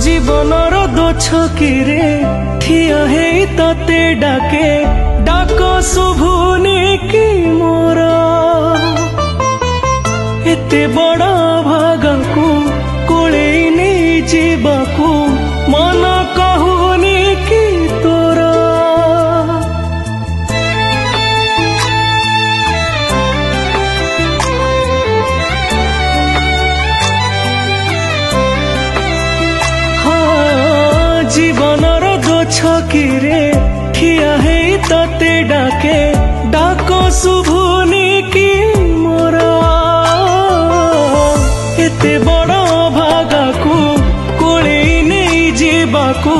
जीवनर दो छकिरे ठिया है तते डाके डाक शुभुनी कि मोर एते बड़ा भागकू कोले नहीं जीवाकू मन कहूनी कि तोरा जीवनर दो छकिरे ठिया है तते डाके डाक शुभुनी कि मोर एते बड़ भागाकू कोले नहीं जीवाकू